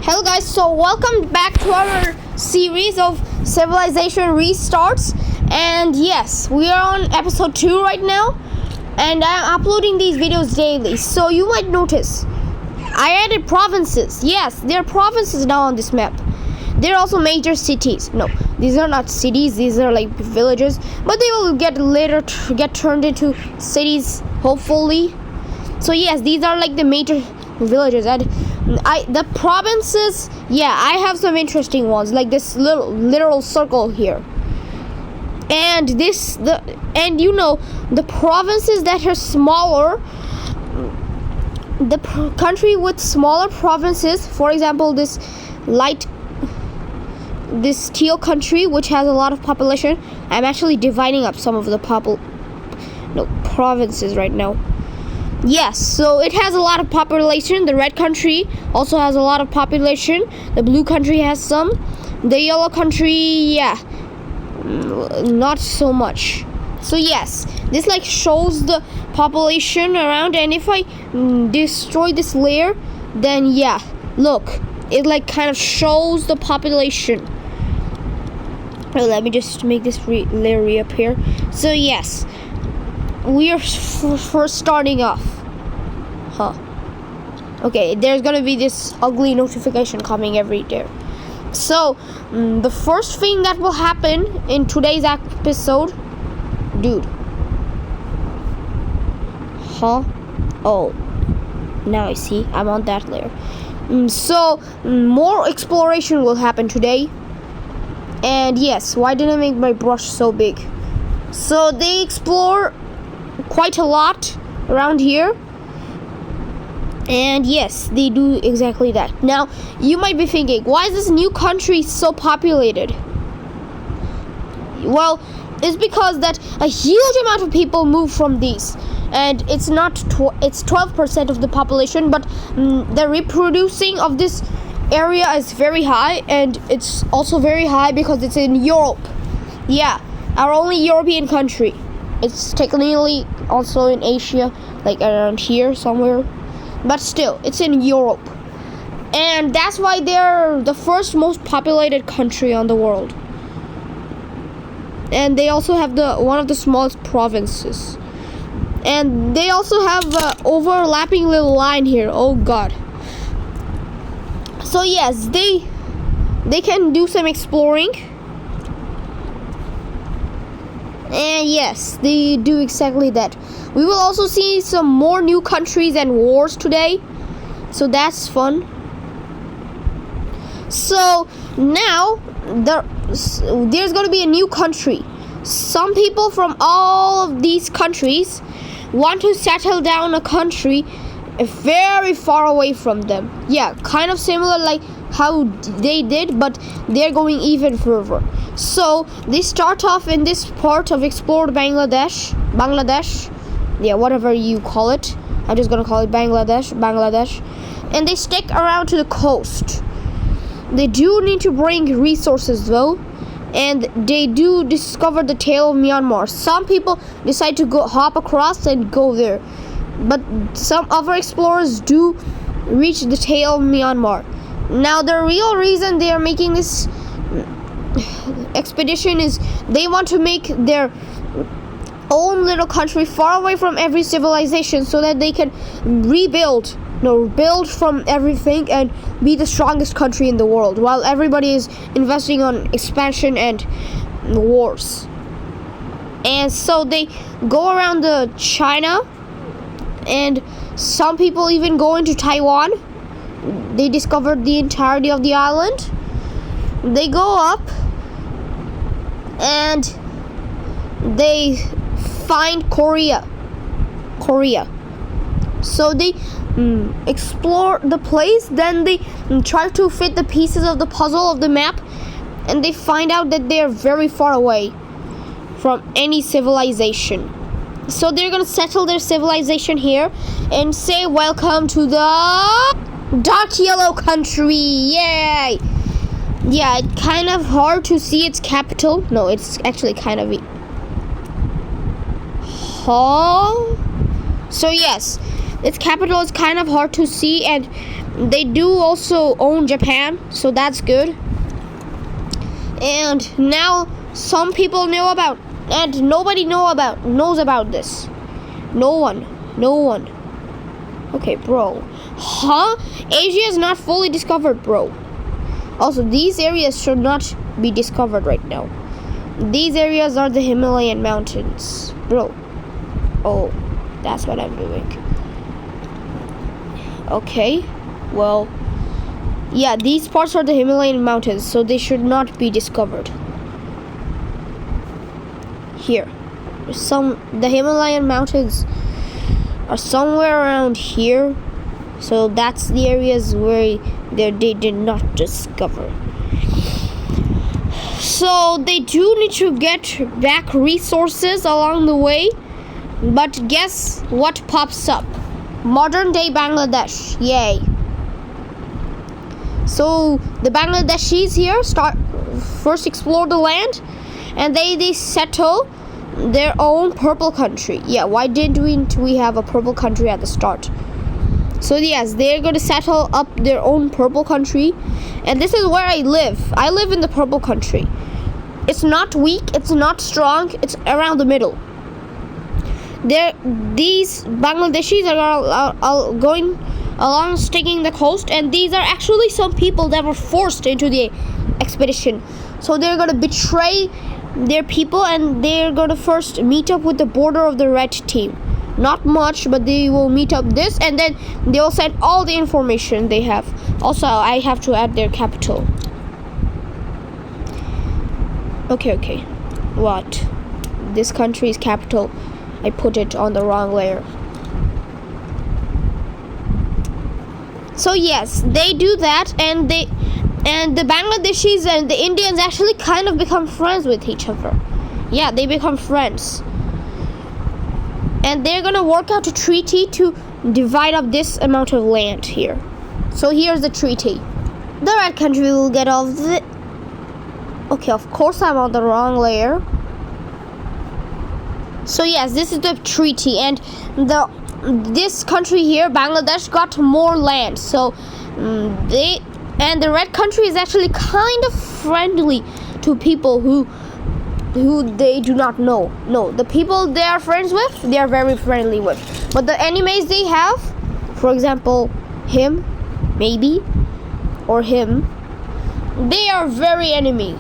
Hello guys, so welcome back to our series of civilization restarts, and yes, we are on episode 2 right now, and I'm uploading these videos daily. So you might notice I added provinces. Yes, there are provinces now on this map. There are also major cities. No, these are not cities, these are like villages, but they will get later get turned into cities, hopefully. So yes, these are like the major villages, and the provinces, yeah, I have some interesting ones, like this little literal circle here, and the provinces that are smaller, the country with smaller provinces, for example this teal country which has a lot of population. I'm actually dividing up some of the provinces right now. Yes, so it has a lot of population. The red country also has a lot of population. The blue country has some. The yellow country, yeah, not so much. So yes, this like shows the population around, and if I destroy this layer, then yeah, look, it like kind of shows the population. Let me just make this layer reappear. So yes, we are first starting off. Okay, there's gonna be this ugly notification coming every day. So the first thing that will happen in today's episode, dude. Oh, now I see. I'm on that layer. So more exploration will happen today. And yes, why didn't I make my brush so big? So they explore quite a lot around here, and yes, they do exactly that. Now you might be thinking, why is this new country so populated? Well, it's because that a huge amount of people move from these, and it's not it's 12% of the population, but the reproducing of this area is very high, and it's also very high because it's in Europe. Yeah, our only European country. It's technically also in Asia, like around here somewhere, but still, it's in Europe. And that's why they're the first most populated country on the world. And they also have one of the smallest provinces. And they also have an overlapping little line here. Oh god. So yes, they can do some exploring. And yes, they do exactly that. We will also see some more new countries and wars today, so that's fun. So now there's going to be a new country. Some people from all of these countries want to settle down a country very far away from them. Yeah, kind of similar like how they did, but they're going even further. So they start off in this part of explored Bangladesh, yeah, whatever you call it. I'm just gonna call it Bangladesh, and they stick around to the coast. They do need to bring resources though, and they do discover the tail of Myanmar. Some people decide to hop across and go there, but some other explorers do reach the tail of Myanmar. Now the real reason they are making this expedition is they want to make their own little country far away from every civilization, so that they can build from everything and be the strongest country in the world, while everybody is investing on expansion and wars. And so they go around the China, and some people even go into Taiwan. They discovered the entirety of the island. They go up and they find Korea. So they explore the place, then they try to fit the pieces of the puzzle of the map, and they find out that they're very far away from any civilization. So they're gonna settle their civilization here and say welcome to the dark yellow country. Yay! Yeah, it's kind of hard to see its capital. No, it's actually kind of so yes, its capital is kind of hard to see, and they do also own Japan, so that's good. And now some people know about, and nobody knows about this. No one. Okay, bro. Huh? Asia is not fully discovered, bro. Also, these areas should not be discovered right now. These areas are the Himalayan mountains, bro. Oh, that's what I'm doing. Okay, well, yeah, these parts are the Himalayan mountains, so they should not be discovered. Here, the Himalayan mountains are somewhere around here, so that's the areas where they did not discover. So they do need to get back resources along the way, but guess what pops up? Modern day Bangladesh. Yay. So the Bangladeshis here first explore the land, and they settle their own purple country. Yeah, why didn't we have a purple country at the start? So yes, they're going to settle up their own purple country, and this is where I live. I live in the purple country. It's not weak, it's not strong, it's around the middle. These Bangladeshis are going along, sticking the coast, and these are actually some people that were forced into the expedition. So they're going to betray their people, and they're going to first meet up with the border of the red team. Not much, but they will meet up this, and then they will send all the information they have. Also, I have to add their capital. Okay. What? This country's capital, I put it on the wrong layer. So yes, they do that, and the Bangladeshis and the Indians actually kind of become friends with each other. Yeah, they become friends. And they're gonna work out a treaty to divide up this amount of land here. So here's the treaty. The red country will get all of the... Okay, of course I'm on the wrong layer. So yes, this is the treaty, and this country here, Bangladesh, got more land. So the red country is actually kind of friendly to people who they do not know. No, the people they are friends with, they are very friendly with. But the enemies they have, for example, him, maybe, or him, they are very enemy.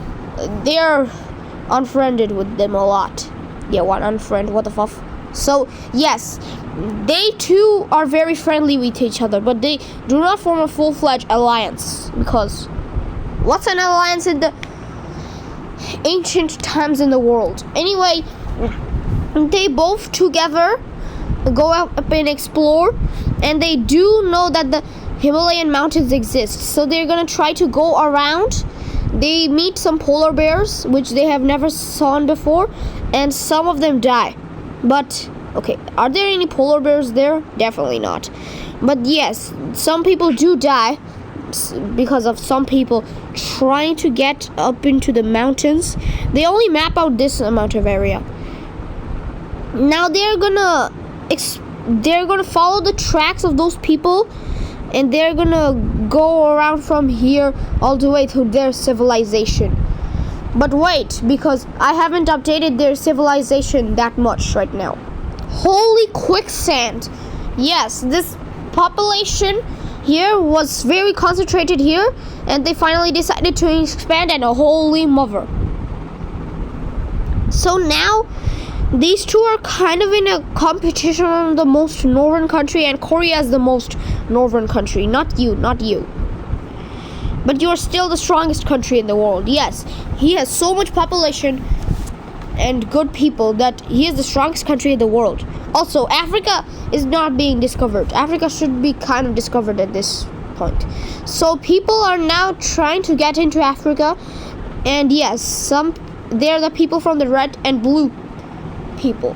They are unfriended with them a lot. Yeah, what unfriend? What the fuck? So yes, they too are very friendly with each other, but they do not form a full-fledged alliance, because what's an alliance in the ancient times in the world? Anyway, they both together go out and explore, and they do know that the Himalayan mountains exist, so they're gonna try to go around. They meet some polar bears, which they have never seen before, and some of them die. But okay, are there any polar bears there? Definitely not. But yes, some people do die because of some people trying to get up into the mountains. They only map out this amount of area. Now they're gonna follow the tracks of those people, and they're gonna go around from here all the way to their civilization. But wait, because I haven't updated their civilization that much right now. Holy quicksand! Yes, this population here was very concentrated here, and they finally decided to expand, and a holy mother. So now these two are kind of in a competition on the most northern country, and Korea is the most northern country. Not you. But you are still the strongest country in the world. Yes, he has so much population and good people that he is the strongest country in the world. Also, Africa is not being discovered. Africa should be kind of discovered at this point. So people are now trying to get into Africa, and yes, they're the people from the red and blue people,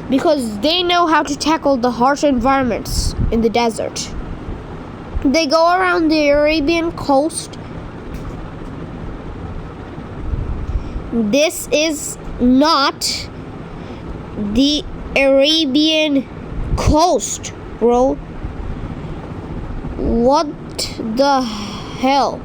because they know how to tackle the harsh environments in the desert. They go around the Arabian coast. This is not the Arabian coast, bro. What What the hell?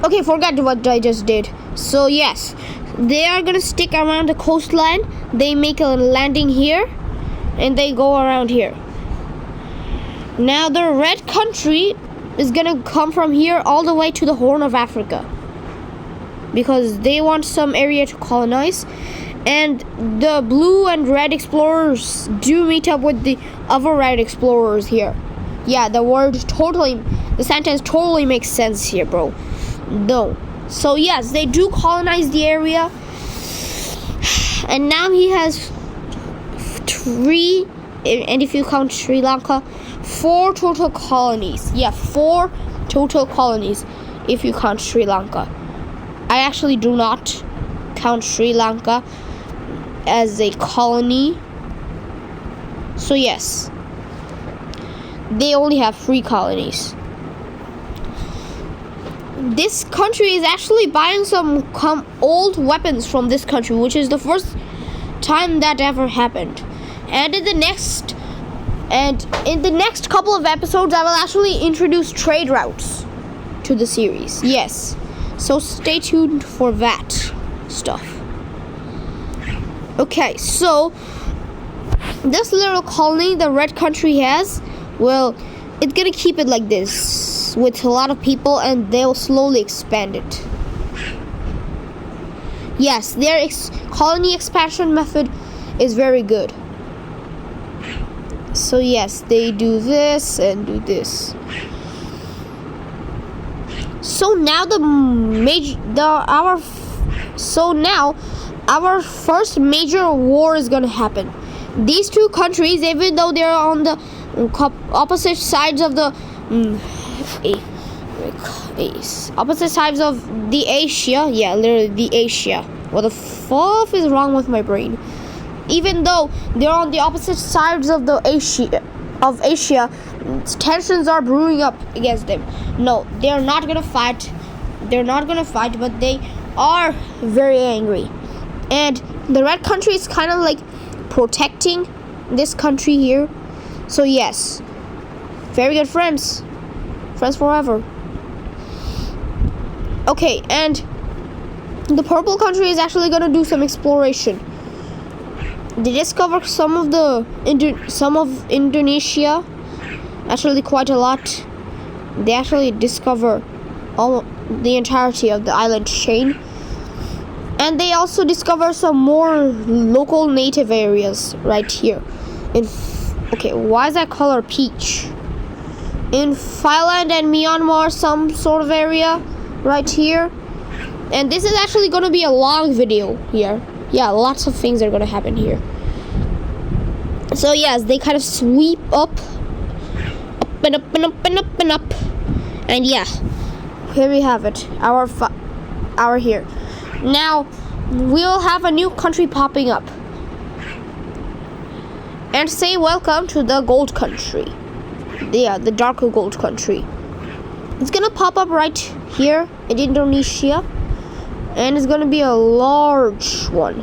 Okay, forget what I just did. So yes, they are gonna stick around the coastline. They make a landing here, and they go around here. Now the red country is gonna come from here all the way to the Horn of Africa, because they want some area to colonize. And the blue and red explorers do meet up with the other red explorers here. Yeah, the sentence totally makes sense here, bro. No. So yes, they do colonize the area. And now he has 3, and if you count Sri Lanka, 4 total colonies. Yeah, 4 total colonies if you count Sri Lanka. I actually do not count Sri Lanka as a colony. So yes, they only have 3 colonies. This country is actually buying some old weapons from this country, which is the first time that ever happened. And in the next couple of episodes, I will actually introduce trade routes to the series. Yes, so stay tuned for that stuff. Okay, so this little colony the red country has, well, it's gonna keep it like this with a lot of people, and they'll slowly expand it. Yes, their colony expansion method is very good. So yes, they do this and do this. So now our first major war is gonna happen. These 2 countries, even though they're on the opposite sides of the Asia, yeah, literally the Asia. What the fuck is wrong with my brain? Even though they're on the opposite sides of the Asia, tensions are brewing up against them. No, they're not gonna fight. But they are very angry. And the red country is kind of like protecting this country here. So yes, very good friends forever. Okay, and the purple country is actually gonna do some exploration. They discover some of Indonesia, actually quite a lot. They actually discover the entirety of the island chain. And they also discover some more local native areas right here. Okay, why is that color peach? In Thailand and Myanmar, some sort of area right here. And this is actually going to be a long video here. Yeah, lots of things are going to happen here. So yes, they kind of sweep up and up and up and up and up. And yeah, here we have it. Our here. Now, we'll have a new country popping up. And say welcome to the gold country. Yeah, the darker gold country. It's gonna pop up right here in Indonesia. And it's gonna be a large one.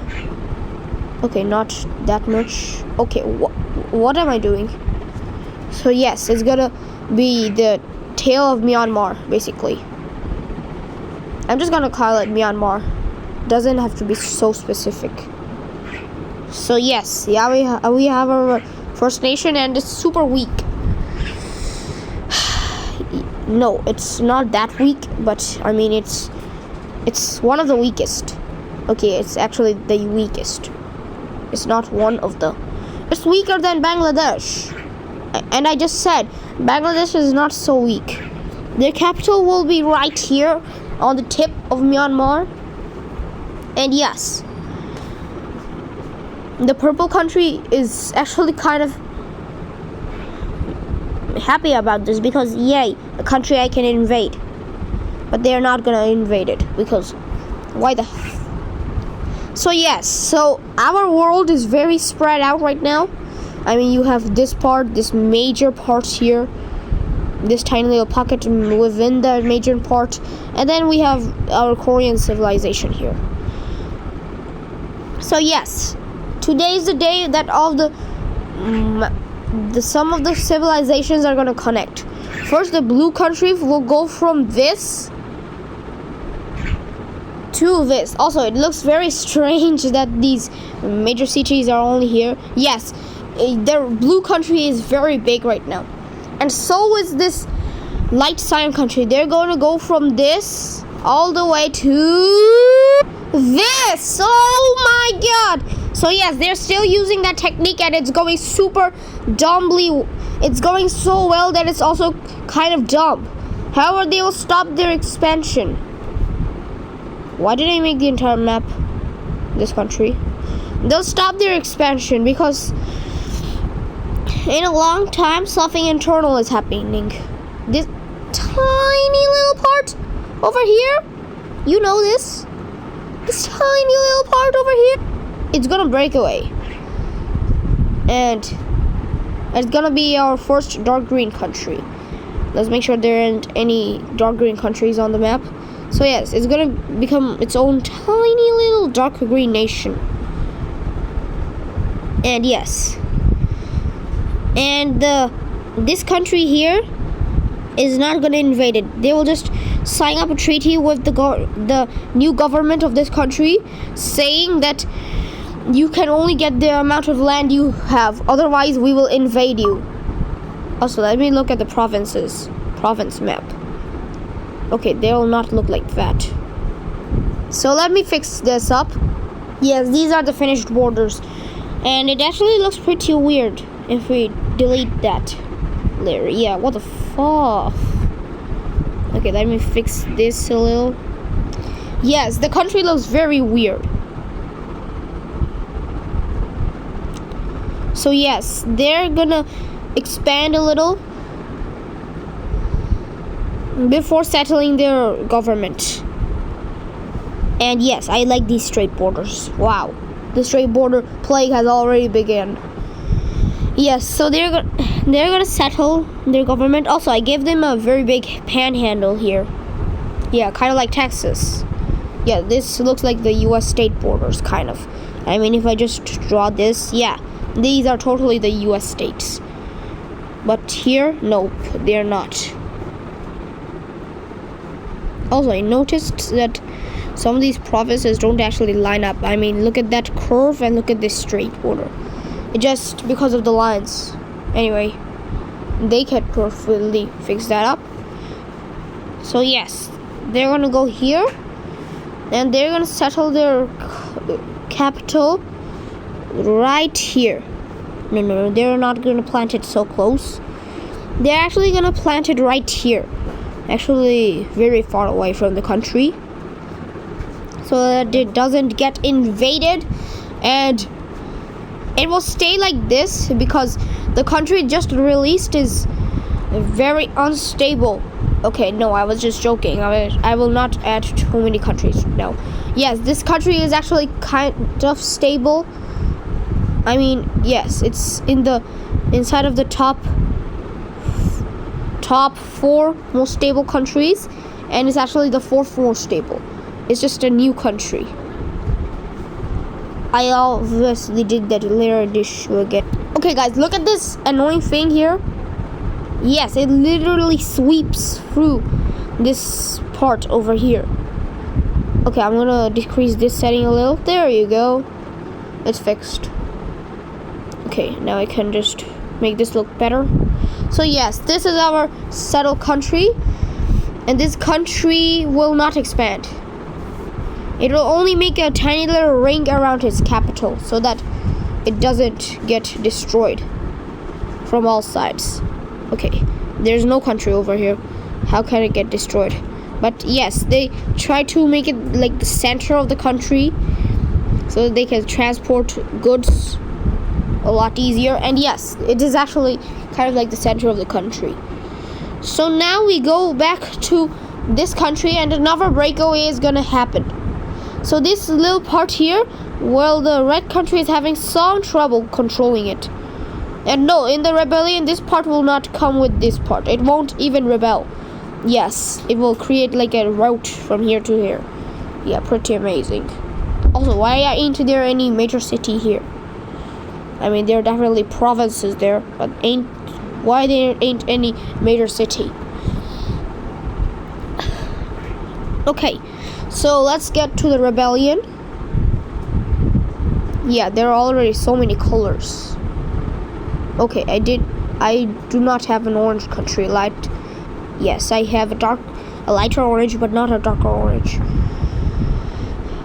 Okay, not that much. Okay, what am I doing? So yes, it's gonna be the tail of Myanmar, basically. I'm just gonna call it Myanmar. Doesn't have to be so specific. So yes, yeah, we have our First Nation, and it's super weak. No, it's not that weak, but I mean it's one of the weakest. Okay, it's actually the weakest. It's not one of the. It's weaker than Bangladesh. And I just said Bangladesh is not so weak. Their capital will be right here on the tip of Myanmar. And yes, the purple country is actually kind of happy about this, because yay, a country I can invade. But they're not gonna invade it, because why the so yes, so our world is very spread out right now. I mean, you have this part, this major part here, this tiny little pocket within the major part, and then we have our Korean civilization here. So yes, today is the day that all the some of the civilizations are gonna connect. First, the blue country will go from this to this. Also, it looks very strange that these major cities are only here. Yes, the blue country is very big right now, and so is this light cyan country. They're going to go from this all the way to this. Oh my god. So yes, they're still using that technique, and it's going super dumbly. It's going so well that it's also kind of dumb. However, they will stop their expansion. Why did I make the entire map this country? They'll stop their expansion because in a long time something internal is happening. This tiny little part over here, you know this tiny little part over here, it's gonna break away, and it's gonna be our first dark green country. Let's make sure there aren't any dark green countries on the map. So yes, it's gonna become its own tiny little dark green nation. And yes, and this country here is not gonna invade it. They will just sign up a treaty with the new government of this country, saying that you can only get the amount of land you have, otherwise we will invade you. Also, let me look at the province map. Okay, they will not look like that. So let me fix this up. Yes, these are the finished borders, and it actually looks pretty weird if we delete that layer. Yeah, what the fuck? Okay, let me fix this a little. Yes, the country looks very weird. So yes, they're gonna expand a little before settling their government. And yes, I like these straight borders. Wow, the straight border plague has already begun. Yes, so they're gonna settle their government. Also, I gave them a very big panhandle here. Yeah, kind of like Texas. Yeah, this looks like the U.S. state borders, kind of. I mean, if I just draw this, yeah, these are totally the U.S. states. But here, nope, they're not. Also, I noticed that some of these provinces don't actually line up. I mean, look at that curve and look at this straight border. It just because of the lines. Anyway, they can perfectly fix that up. So yes, they're gonna go here, and they're gonna settle their capital right here. No, they're not gonna plant it so close. They're actually gonna plant it right here. Actually, very far away from the country, so that it doesn't get invaded, and it will stay like this because the country just released is very unstable. Okay, no, I was just joking. I will not add too many countries. No. Yes, this country is actually kind of stable. I mean, yes, it's inside of the top 4 most stable countries, and it's actually the 4th most stable. It's just a new country. I obviously did that layer issue again. Okay guys, look at this annoying thing here. Yes, it literally sweeps through this part over here. Okay, I'm gonna decrease this setting a little. There you go. It's fixed. Okay, now I can just make this look better. So yes, this is our settled country, and this country will not expand. It will only make a tiny little ring around its capital so that it doesn't get destroyed from all sides. Okay, there's no country over here. How can it get destroyed? But yes, they try to make it like the center of the country so that they can transport goods a lot easier. And yes, it is actually kind of like the center of the country. So now we go back to this country, and another breakaway is gonna happen. So this little part here, well, the red country is having some trouble controlling it. And no, in the rebellion, this part will not come with this part. It won't even rebel. Yes, it will create like a route from here to here. Yeah, pretty amazing. Also, why ain't there any major city here? I mean, there are definitely provinces there, but why there ain't any major city? Okay, so let's get to the rebellion. Yeah, there are already so many colors. Okay, I do not have an orange country. Yes, I have a lighter orange, but not a darker orange.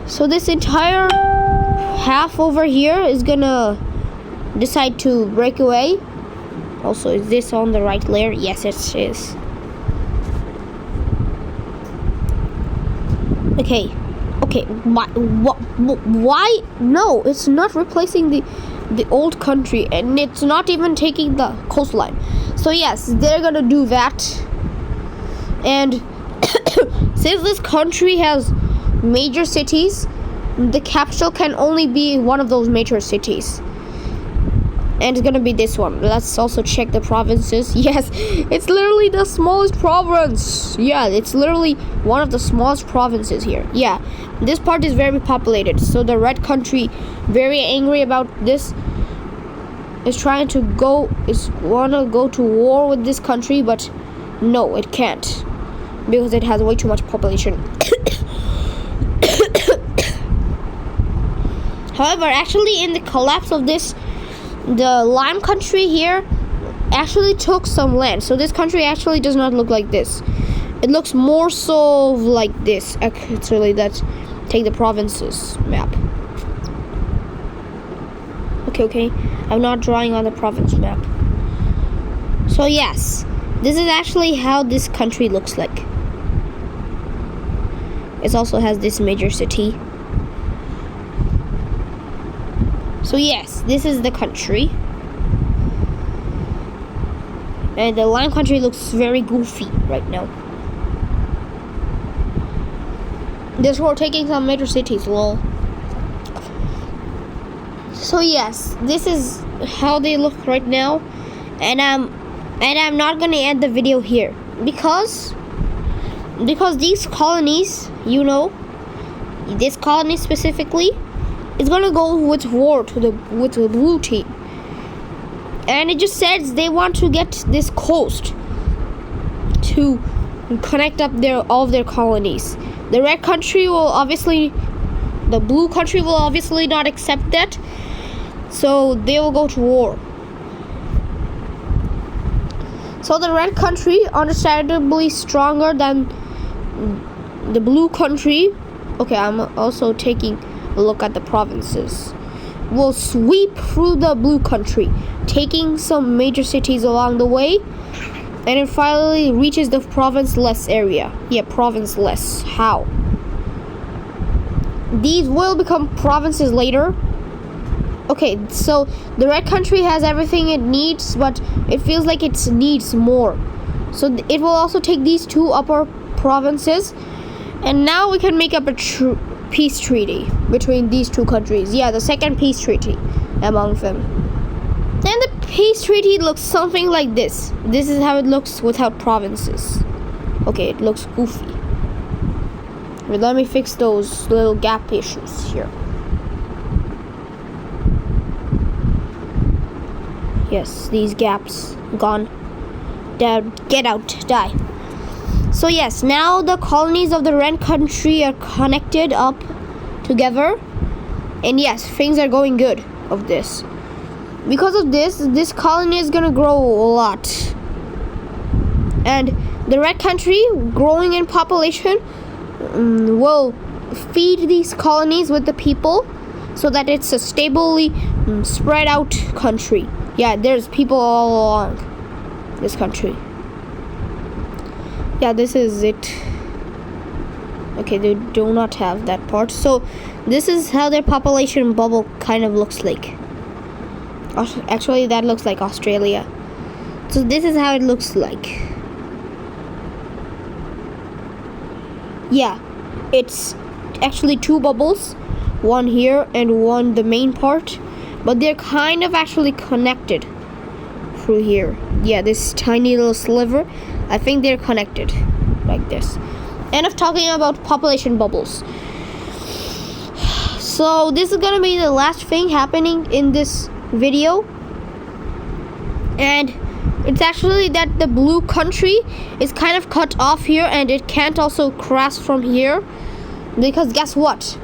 So this entire half over here is gonna decide to break away. Also, is this on the right layer? Yes, it is. Okay. Why? No, it's not replacing the old country, and it's not even taking the coastline. So yes, they're gonna do that. And since this country has major cities, the capital can only be one of those major cities, and it's gonna be this one. Let's also check the provinces. Yes, it's literally the smallest province. Yeah, it's literally one of the smallest provinces here. Yeah, this part is very populated, so the red country, very angry about this, is wanna go to war with this country, but no, it can't, because it has way too much population. However, actually, in the collapse of this, the lime country here actually took some land. So this country actually does not look like this. It looks more so like this. Actually, take the provinces map. Okay. I'm not drawing on the province map. So yes, this is actually how this country looks like. It also has this major city. So yes, this is the country. And the lime country looks very goofy right now. This we're taking some major cities, lol. So yes, this is how they look right now. And I'm not gonna end the video here. Because these colonies, this colony specifically, is gonna go with war with the blue team, and it just says they want to get this coast to connect up all of their colonies. The blue country will obviously not accept that, so they will go to war. So the red country, understandably stronger than the blue country. Okay, I'm also taking a look at the provinces. Will sweep through the blue country, taking some major cities along the way, and it finally reaches the province-less area. Yeah, province-less. How? These will become provinces later. Okay, so the red country has everything it needs, but it feels like it needs more. So it will also take these two upper provinces, and now we can make up a peace treaty between these two countries. Yeah, the second peace treaty among them. And the peace treaty looks something like this. This is how it looks without provinces. Okay, it looks goofy. But let me fix those little gap issues here. Yes, these gaps gone. Get out, die. So yes, now the colonies of the red country are connected up together, and yes, things are going good of this. Because of this colony is gonna grow a lot, and the red country, growing in population, will feed these colonies with the people, so that it's a stably spread out country. Yeah, there's people all along this country. Yeah, this is it. Okay, they do not have that part. So this is how their population bubble kind of looks like. Actually, that looks like Australia. So this is how it looks like. Yeah, it's actually two bubbles, one here and one the main part, but they're kind of actually connected through here. Yeah, this tiny little sliver, I think they're connected like this. End of talking about population bubbles. So this is gonna be the last thing happening in this video. And it's actually that the blue country is kind of cut off here, and it can't also cross from here, because guess what?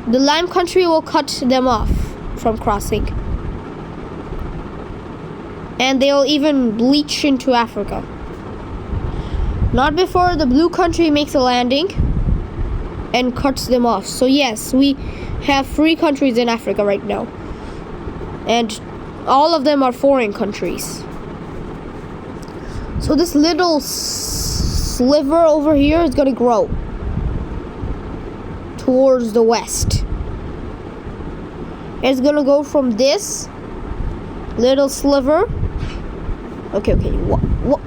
The lime country will cut them off from crossing. And they'll even bleach into Africa. Not before the blue country makes a landing and cuts them off. So yes, we have 3 countries in Africa right now. And all of them are foreign countries. So this little sliver over here is gonna grow towards the west. It's gonna go from this little sliver. Okay, what?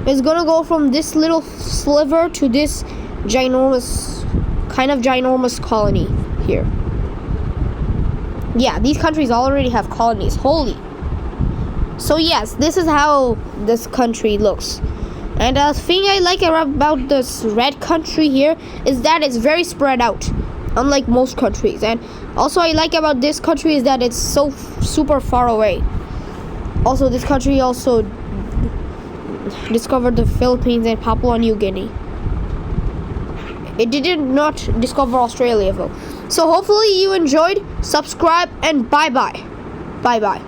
It's gonna go from this little sliver to this ginormous colony here. Yeah, these countries already have colonies. Holy. So yes, this is how this country looks. And the thing I like about this red country here is that it's very spread out, unlike most countries. And also I like about this country is that it's so super far away. Also, this country also discovered the Philippines and Papua New Guinea. It did not discover Australia though. So hopefully you enjoyed. Subscribe and bye bye. Bye bye.